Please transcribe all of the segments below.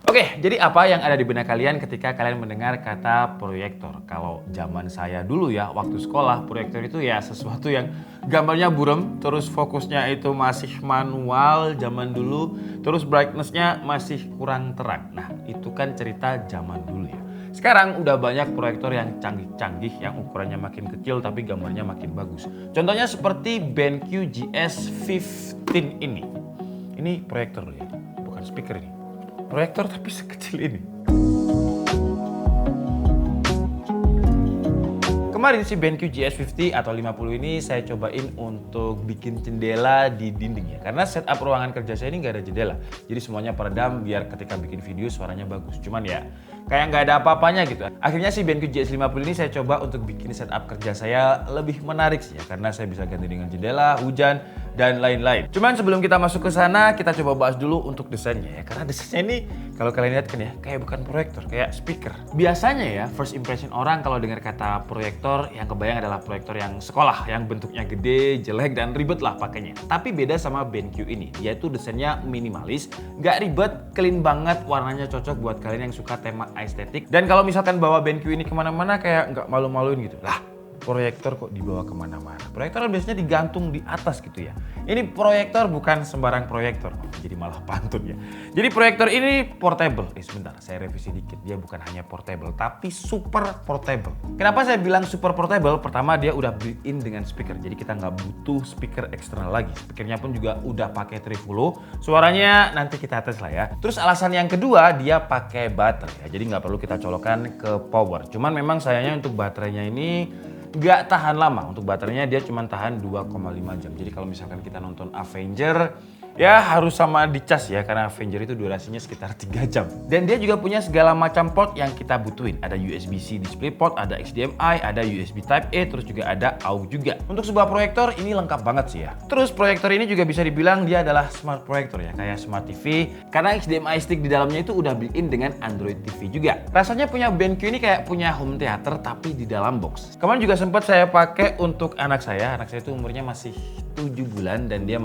Oke, jadi apa yang ada di benak kalian ketika kalian mendengar kata proyektor? Kalau zaman saya dulu ya, waktu sekolah, proyektor itu ya sesuatu yang gambarnya buram, terus fokusnya itu masih manual zaman dulu, terus brightness-nya masih kurang terang. Nah, itu kan cerita zaman dulu ya. Sekarang udah banyak proyektor yang canggih-canggih, yang ukurannya makin kecil tapi gambarnya makin bagus. Contohnya seperti BenQ GS15 ini. Ini proyektor loh ya, bukan speaker ini. Proyektor tapi sekecil ini. Kemarin si BenQ GS50 atau 50 ini saya cobain untuk bikin jendela di dinding ya. Karena setup ruangan kerja saya ini nggak ada jendela. Jadi semuanya peredam biar ketika bikin video suaranya bagus. Cuman ya kayak nggak ada apa-apanya gitu. Akhirnya si BenQ GS50 ini saya coba untuk bikin setup kerja saya lebih menarik sih ya. Karena saya bisa ganti dengan jendela, hujan, dan lain-lain. Cuman sebelum kita masuk ke sana, kita coba bahas dulu untuk desainnya ya. Karena desainnya ini kalau kalian lihat kan ya, kayak bukan proyektor, kayak speaker. Biasanya ya, first impression orang kalau dengar kata proyektor, yang kebayang adalah proyektor yang sekolah, yang bentuknya gede, jelek, dan ribet lah pakainya. Tapi beda sama BenQ ini, dia itu desainnya minimalis, nggak ribet, clean banget, warnanya cocok buat kalian yang suka tema estetik. Dan kalau misalkan bawa BenQ ini kemana-mana kayak nggak malu-maluin gitu. Lah, proyektor kok dibawa kemana-mana. Proyektor kan biasanya digantung di atas gitu ya. Ini proyektor bukan sembarang proyektor. Jadi malah pantun ya. Jadi proyektor ini portable. Sebentar, saya revisi dikit. Dia bukan hanya portable, tapi super portable. Kenapa saya bilang super portable? Pertama, dia udah built-in dengan speaker. Jadi kita nggak butuh speaker eksternal lagi. Speakernya pun juga udah pakai Trifolo. Suaranya nanti kita tes lah ya. Terus alasan yang kedua, dia pakai baterai ya. Jadi nggak perlu kita colokan ke power. Cuman memang sayangnya untuk baterainya ini nggak tahan lama. Untuk baterainya dia cuma tahan 2,5 jam. Jadi kalau misalkan kita nonton Avenger, ya harus sama dicas ya, karena Avenger itu durasinya sekitar 3 jam. Dan dia juga punya segala macam port yang kita butuhin. Ada USB-C DisplayPort, ada HDMI, ada USB Type-A, terus juga ada AUX juga. Untuk sebuah proyektor ini lengkap banget sih ya. Terus proyektor ini juga bisa dibilang dia adalah smart proyektor ya, kayak smart TV. Karena HDMI stick di dalamnya itu udah built-in dengan Android TV juga. Rasanya punya BenQ ini kayak punya home theater tapi di dalam box. Kemarin juga sempat saya pakai untuk anak saya. Anak saya itu umurnya masih 7 bulan dan dia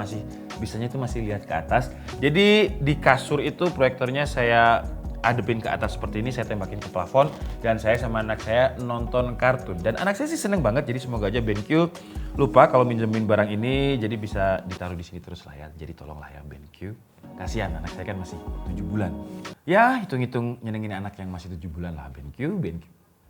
bisanya itu masih lihat ke atas. Jadi di kasur itu proyektornya saya adepin ke atas seperti ini, saya tembakin ke plafon dan saya sama anak saya nonton kartun. Dan anak saya sih seneng banget, jadi semoga aja BenQ lupa kalau minjemin barang ini, jadi bisa ditaruh di sini terus lah ya. Jadi tolonglah ya BenQ. Kasihan anak saya kan masih 7 bulan. Ya hitung-hitung nyenengin anak yang masih 7 bulan lah BenQ.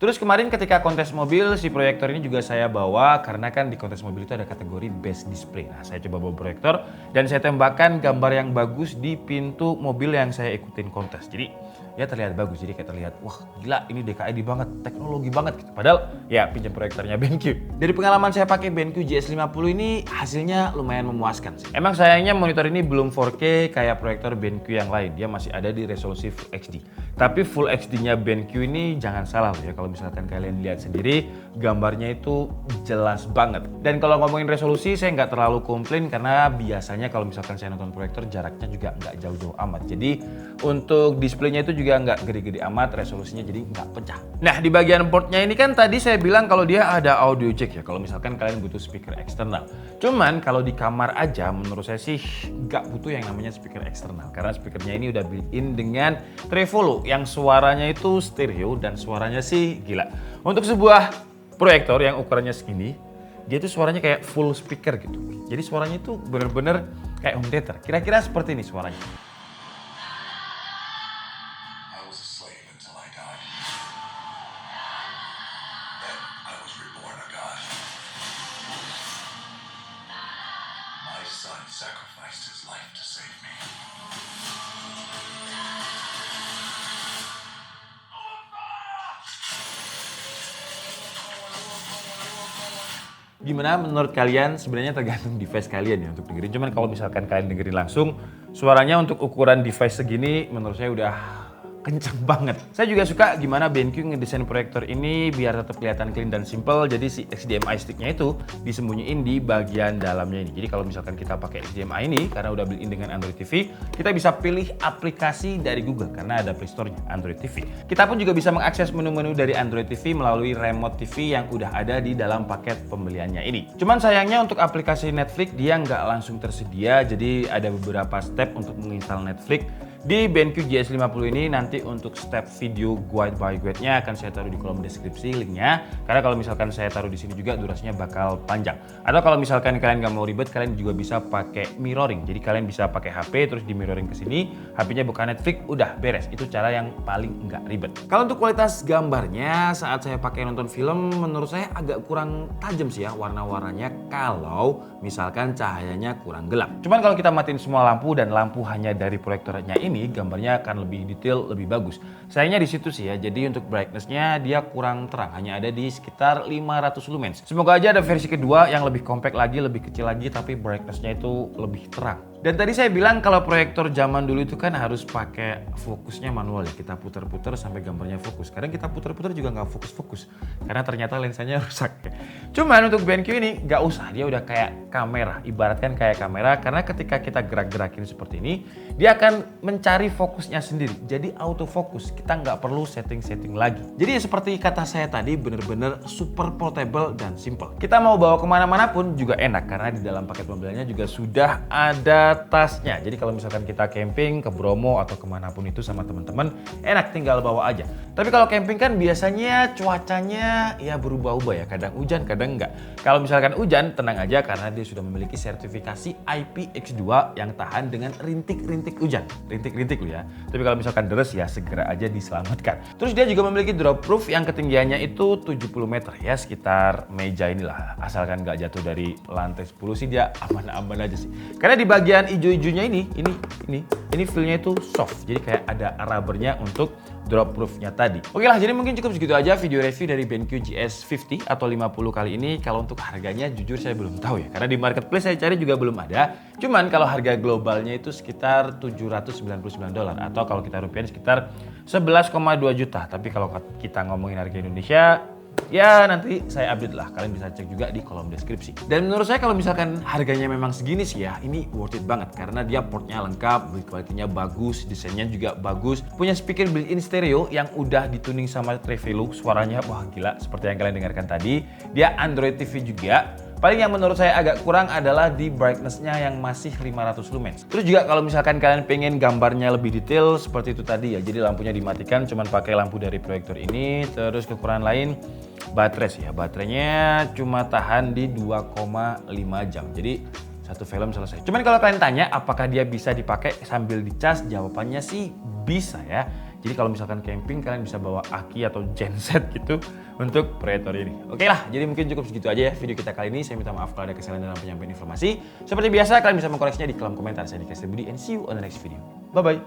Terus kemarin ketika kontes mobil, si proyektor ini juga saya bawa karena kan di kontes mobil itu ada kategori best display. Nah, saya coba bawa proyektor dan saya tembakkan gambar yang bagus di pintu mobil yang saya ikutin kontes. Jadi ya terlihat bagus, jadi kayak terlihat wah gila ini DKID banget, teknologi banget gitu. Padahal ya pinjam proyektornya BenQ. Dari pengalaman saya pakai BenQ GS50 ini hasilnya lumayan memuaskan sih. Emang sayangnya monitor ini belum 4K kayak proyektor BenQ yang lain, dia masih ada di resolusi Full HD. Tapi Full HD-nya BenQ ini jangan salah ya, kalau misalkan kalian lihat sendiri gambarnya itu jelas banget. Dan kalau ngomongin resolusi saya nggak terlalu komplain karena biasanya kalau misalkan saya nonton proyektor jaraknya juga nggak jauh-jauh amat. Jadi untuk displaynya itu juga nggak gede-gede amat, resolusinya jadi nggak pecah. Nah di bagian portnya ini kan tadi saya bilang kalau dia ada audio jack ya, kalau misalkan kalian butuh speaker eksternal. Cuman kalau di kamar aja menurut saya sih nggak butuh yang namanya speaker eksternal karena speakernya ini udah built-in dengan Trifolo yang suaranya itu stereo dan suaranya sih gila. Untuk sebuah proyektor yang ukurannya segini, dia tuh suaranya kayak full speaker gitu. Jadi suaranya itu bener-bener kayak home theater. Kira-kira seperti ini suaranya. Gimana menurut kalian? Sebenarnya tergantung device kalian ya untuk dengerin. Cuman kalau misalkan kalian dengerin langsung, suaranya untuk ukuran device segini menurut saya udah kenceng banget. Saya juga suka gimana BenQ ngedesain proyektor ini biar tetap kelihatan clean dan simple. Jadi si HDMI sticknya itu disembunyiin di bagian dalamnya ini. Jadi kalau misalkan kita pakai HDMI ini karena udah built-in dengan Android TV, kita bisa pilih aplikasi dari Google karena ada Play Store-nya Android TV. Kita pun juga bisa mengakses menu-menu dari Android TV melalui remote TV yang udah ada di dalam paket pembeliannya ini. Cuman sayangnya untuk aplikasi Netflix dia nggak langsung tersedia. Jadi ada beberapa step untuk menginstal Netflix. di BenQ GS50 ini. Nanti untuk step video guide by guide-nya akan saya taruh di kolom deskripsi linknya. Karena kalau misalkan saya taruh di sini juga durasinya bakal panjang. Atau kalau misalkan kalian nggak mau ribet, kalian juga bisa pakai mirroring. Jadi kalian bisa pakai HP terus di mirroring ke sini, HP-nya buka Netflix, udah beres. Itu cara yang paling nggak ribet. Kalau untuk kualitas gambarnya saat saya pakai nonton film, menurut saya agak kurang tajam sih ya warna-warnanya kalau misalkan cahayanya kurang gelap. Cuman kalau kita matiin semua lampu dan lampu hanya dari proyektornya ini, gambarnya akan lebih detail, lebih bagus. Sayangnya di situ sih ya. Jadi untuk brightness-nya dia kurang terang, hanya ada di sekitar 500 lumens. Semoga aja ada versi kedua yang lebih compact lagi, lebih kecil lagi, tapi brightness-nya itu lebih terang. Dan tadi saya bilang kalau proyektor zaman dulu itu kan harus pakai fokusnya manual ya. Kita putar-putar sampai gambarnya fokus. Kadang kita putar-putar juga nggak fokus-fokus. Karena ternyata lensanya rusak. Cuman untuk BenQ ini nggak usah. Dia udah kayak kamera. Ibaratkan kayak kamera. Karena ketika kita gerak-gerakin seperti ini, dia akan mencari fokusnya sendiri. Jadi autofocus. Kita nggak perlu setting-setting lagi. Jadi seperti kata saya tadi, bener-bener super portable dan simple. Kita mau bawa kemana-mana pun juga enak. Karena di dalam paket pembeliannya juga sudah ada tasnya. Jadi kalau misalkan kita camping ke Bromo atau kemanapun itu sama teman-teman, enak tinggal bawa aja. Tapi kalau camping kan biasanya cuacanya ya berubah-ubah ya. Kadang hujan, kadang enggak. Kalau misalkan hujan, tenang aja karena dia sudah memiliki sertifikasi IPX2 yang tahan dengan rintik-rintik hujan. Rintik-rintik loh ya. Tapi kalau misalkan deres ya segera aja diselamatkan. Terus dia juga memiliki drop proof yang ketinggiannya itu 70 meter ya, sekitar meja inilah. Asalkan nggak jatuh dari lantai 10 sih dia aman-aman aja sih. Karena di bagian hijau-hijaunya ini feel-nya itu soft. Jadi kayak ada rubbernya untuk drop proof-nya tadi. Oke lah, jadi mungkin cukup segitu aja video review dari BenQ GS50 atau 50 kali ini. Kalau untuk harganya jujur saya belum tahu ya. Karena di marketplace saya cari juga belum ada. Cuman kalau harga globalnya itu sekitar $799 atau kalau kita rupiahin sekitar 11,2 juta. Tapi kalau kita ngomongin harga Indonesia, ya nanti saya update lah, kalian bisa cek juga di kolom deskripsi. Dan menurut saya kalau misalkan harganya memang segini sih ya, ini worth it banget karena dia portnya lengkap, build quality-nya bagus, desainnya juga bagus, punya speaker built-in stereo yang udah dituning sama Trevelo, suaranya wah gila seperti yang kalian dengarkan tadi. Dia Android TV juga. Paling yang menurut saya agak kurang adalah di brightness-nya yang masih 500 lumens. Terus juga kalau misalkan kalian pengen gambarnya lebih detail seperti itu tadi ya. Jadi lampunya dimatikan cuman pakai lampu dari proyektor ini. Terus kekurangan lain baterai sih ya. Baterainya cuma tahan di 2,5 jam. Jadi satu film selesai. Cuman kalau kalian tanya apakah dia bisa dipakai sambil dicas, jawabannya sih bisa ya. Jadi kalau misalkan camping kalian bisa bawa aki atau genset gitu untuk proyektor ini. Oke lah, jadi mungkin cukup segitu aja ya video kita kali ini. Saya minta maaf kalau ada kesalahan dalam penyampaian informasi. Seperti biasa kalian bisa mengkoreksinya di kolom komentar. Saya Dika Budi and see you on the next video. Bye bye.